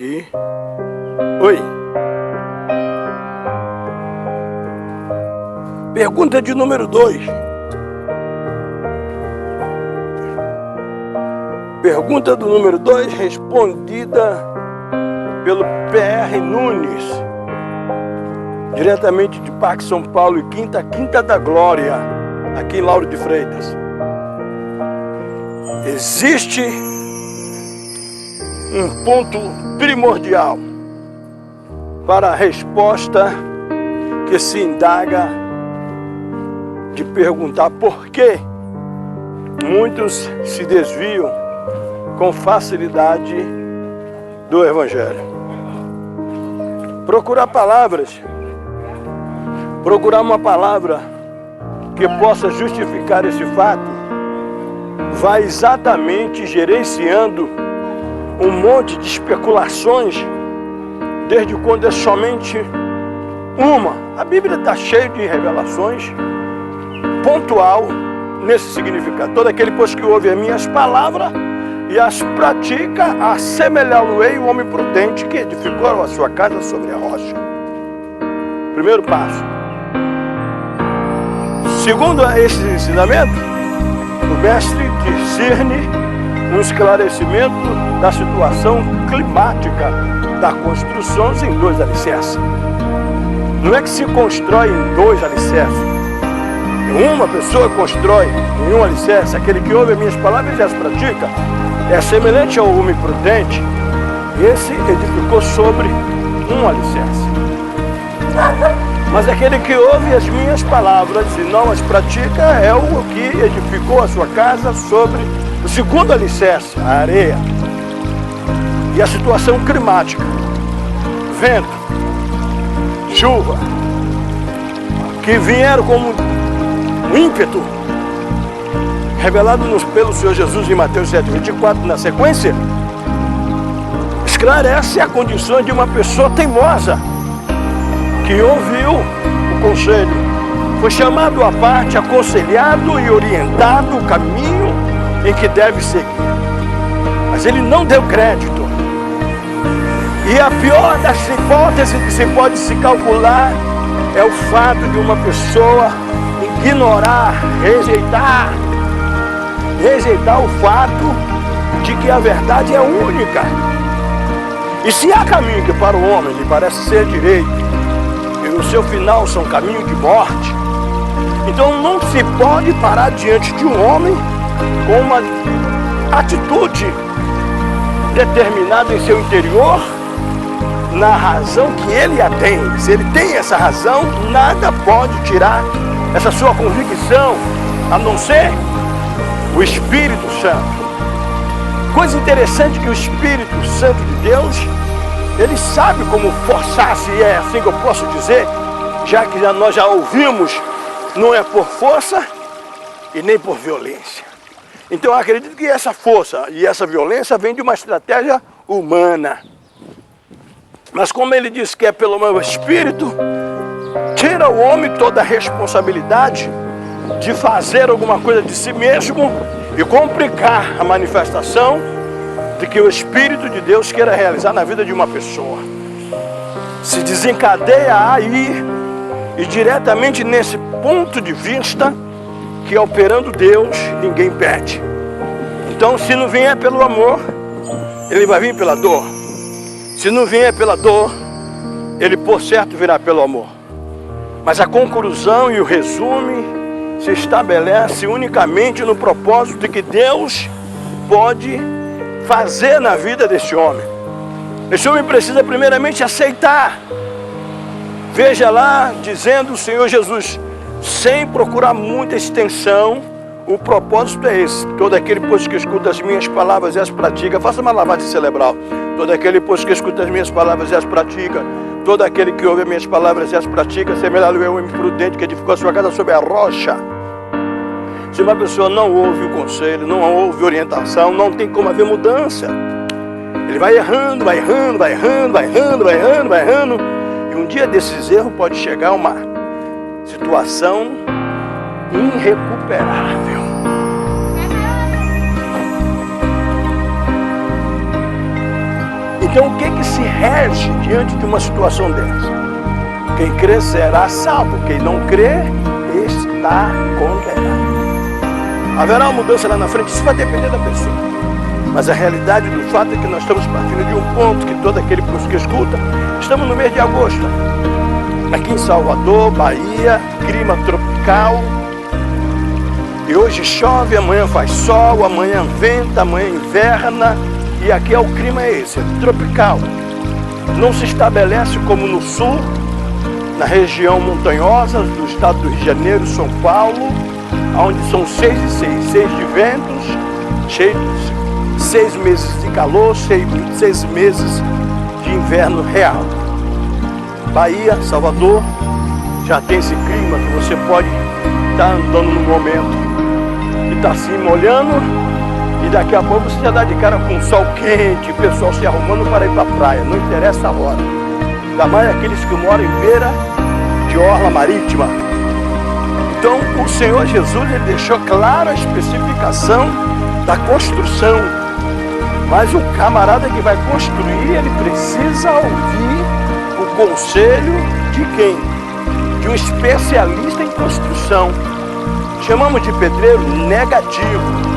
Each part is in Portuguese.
aqui. Oi. Pergunta de número 2. Pergunta do número 2, respondida pelo PR Nunes, diretamente de Parque São Paulo e Quinta da Glória, aqui em Lauro de Freitas. Existe um ponto primordial para a resposta que se indaga de perguntar por que muitos se desviam com facilidade do Evangelho. Procurar uma palavra que possa justificar esse fato, vai exatamente gerenciando um monte de especulações, desde quando é somente uma. A Bíblia está cheia de revelações pontual nesse significado. Todo aquele, pois, que ouve as minhas palavras e as pratica, assemelhá-lo-ei o homem prudente que edificou a sua casa sobre a rocha. Primeiro passo. Segundo esse ensinamento, o mestre discerne um esclarecimento da situação climática da construção em 2 alicerces. Não é que se constrói em 2 alicerces. Uma pessoa constrói em um alicerce. Aquele que ouve as minhas palavras e as pratica é semelhante ao homem prudente. Esse edificou sobre um alicerce. Mas aquele que ouve as minhas palavras e não as pratica é o que edificou a sua casa sobre o segundo alicerce, a areia. E a situação climática, vento, chuva, que vieram como um ímpeto, revelado pelo Senhor Jesus em Mateus 7:24, na sequência, esclarece a condição de uma pessoa teimosa, que ouviu o conselho, foi chamado à parte, aconselhado e orientado o caminho em que deve seguir. Mas ele não deu crédito. E a pior das hipóteses que se pode se calcular é o fato de uma pessoa ignorar, rejeitar o fato de que a verdade é única. E se há caminho que para o homem lhe parece ser direito, e no seu final são caminhos de morte, então não se pode parar diante de um homem com uma atitude determinada em seu interior, na razão que ele a tem. Se ele tem essa razão, nada pode tirar essa sua convicção, a não ser o Espírito Santo. Coisa interessante que o Espírito Santo de Deus, ele sabe como forçar, se é assim que eu posso dizer, já que nós já ouvimos, não é por força e nem por violência. Então eu acredito que essa força e essa violência vem de uma estratégia humana. Mas como ele diz que é pelo meu Espírito, tira o homem toda a responsabilidade de fazer alguma coisa de si mesmo e complicar a manifestação de que o Espírito de Deus queira realizar na vida de uma pessoa. Se desencadeia aí e diretamente nesse ponto de vista que, operando Deus, ninguém perde. Então, se não vier pelo amor, ele vai vir pela dor. Se não vier pela dor, ele por certo virá pelo amor. Mas a conclusão e o resumo se estabelece unicamente no propósito de que Deus pode fazer na vida desse homem. Esse homem precisa primeiramente aceitar. Veja lá, dizendo o Senhor Jesus, sem procurar muita extensão, o propósito é esse: todo aquele, pois, que escuta as minhas palavras e as pratica, faça uma lavagem cerebral. Todo aquele, pois, que escuta as minhas palavras e as pratica, todo aquele que ouve as minhas palavras e as pratica, semelhante ao homem prudente que edificou a sua casa sobre a rocha. Se uma pessoa não ouve o conselho, não ouve orientação, não tem como haver mudança. Ele vai errando, vai errando, vai errando, vai errando, vai errando, vai errando. E um dia desses erros pode chegar a uma situação irrecuperável. Então o que se rege diante de uma situação dessa? Quem crê será salvo, quem não crê está condenado. Haverá uma mudança lá na frente, isso vai depender da pessoa. Mas a realidade do fato é que nós estamos partindo de um ponto que todo aquele que escuta, estamos no mês de agosto, aqui em Salvador, Bahia, clima tropical. E hoje chove, amanhã faz sol, amanhã venta, amanhã inverna. E aqui o clima é esse, é tropical. Não se estabelece como no sul, na região montanhosa do estado do Rio de Janeiro, São Paulo, onde são 6 e 6, 6 de ventos, 6 meses de calor, 6 meses de inverno real. Bahia, Salvador, já tem esse clima que você pode estar andando no momento e está se molhando, e daqui a pouco você já dá de cara com o sol quente, o pessoal se arrumando para ir para a praia, não interessa a hora. Ainda mais aqueles que moram em beira de orla marítima. Então o Senhor Jesus, ele deixou clara a especificação da construção. Mas o camarada que vai construir, ele precisa ouvir o conselho de quem? De um especialista em construção. Chamamos de pedreiro negativo.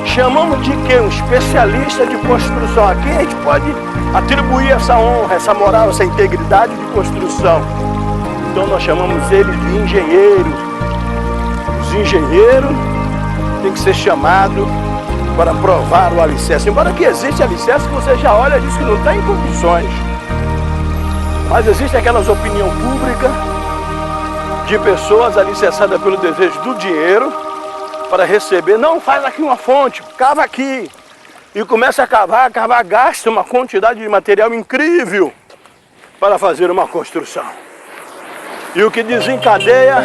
Chamamos de quê? Um especialista de construção. A quem a gente pode atribuir essa honra, essa moral, essa integridade de construção? Então nós chamamos eles de engenheiros. Os engenheiros têm que ser chamados para provar o alicerce. Embora que existe alicerce que você já olha e diz que não está em condições. Mas existe aquelas opiniões públicas de pessoas alicerçadas pelo desejo do dinheiro para receber. Não, faz aqui uma fonte, cava aqui. E começa a cavar, gasta uma quantidade de material incrível para fazer uma construção. E o que desencadeia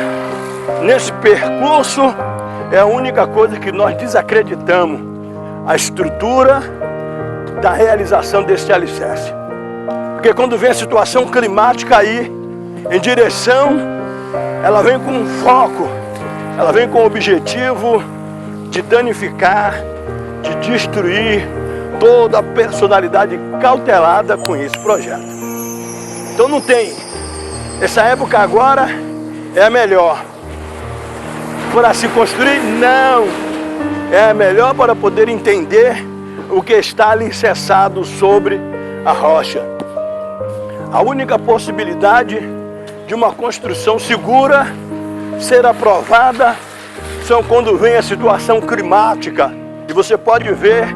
nesse percurso é a única coisa que nós desacreditamos: a estrutura da realização desse alicerce. Porque quando vem a situação climática aí, em direção, ela vem com um foco, ela vem com o objetivo de danificar, de destruir toda a personalidade cautelada com esse projeto. Então não tem. Essa época agora é a melhor para se construir? Não. É a melhor para poder entender o que está alicerçado sobre a rocha. A única possibilidade de uma construção segura ser aprovada são quando vem a situação climática. E você pode ver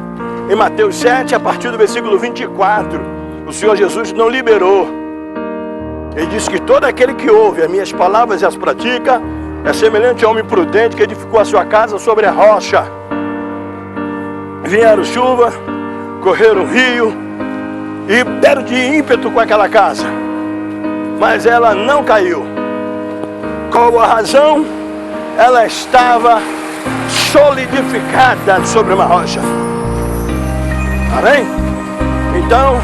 em Mateus 7, a partir do versículo 24, o Senhor Jesus não liberou. Ele diz que todo aquele que ouve as minhas palavras e as pratica é semelhante ao homem prudente que edificou a sua casa sobre a rocha. Vieram chuva, correram rio e deram de ímpeto com aquela casa, mas ela não caiu. Qual a razão? Ela estava solidificada sobre uma rocha. Amém? Então,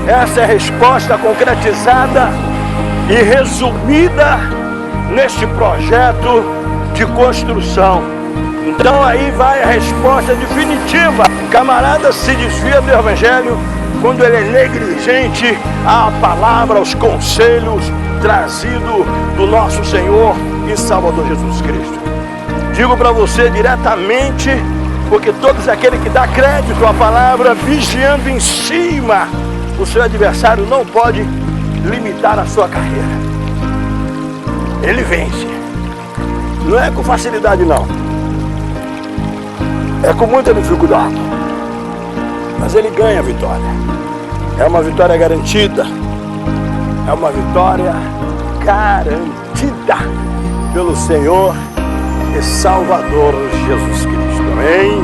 essa é a resposta concretizada e resumida neste projeto de construção. Então aí vai a resposta definitiva. O camarada se desvia do Evangelho quando ele é negligente à palavra, aos conselhos trazidos do nosso Senhor e Salvador Jesus Cristo. Digo para você diretamente, porque todos aqueles que dão crédito à palavra, vigiando em cima, o seu adversário não pode limitar a sua carreira. Ele vence. Não é com facilidade não. É com muita dificuldade. Mas ele ganha a vitória. É uma vitória garantida. É uma vitória garantida pelo Senhor e Salvador Jesus Cristo. Amém?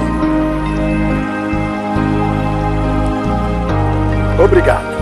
Obrigado.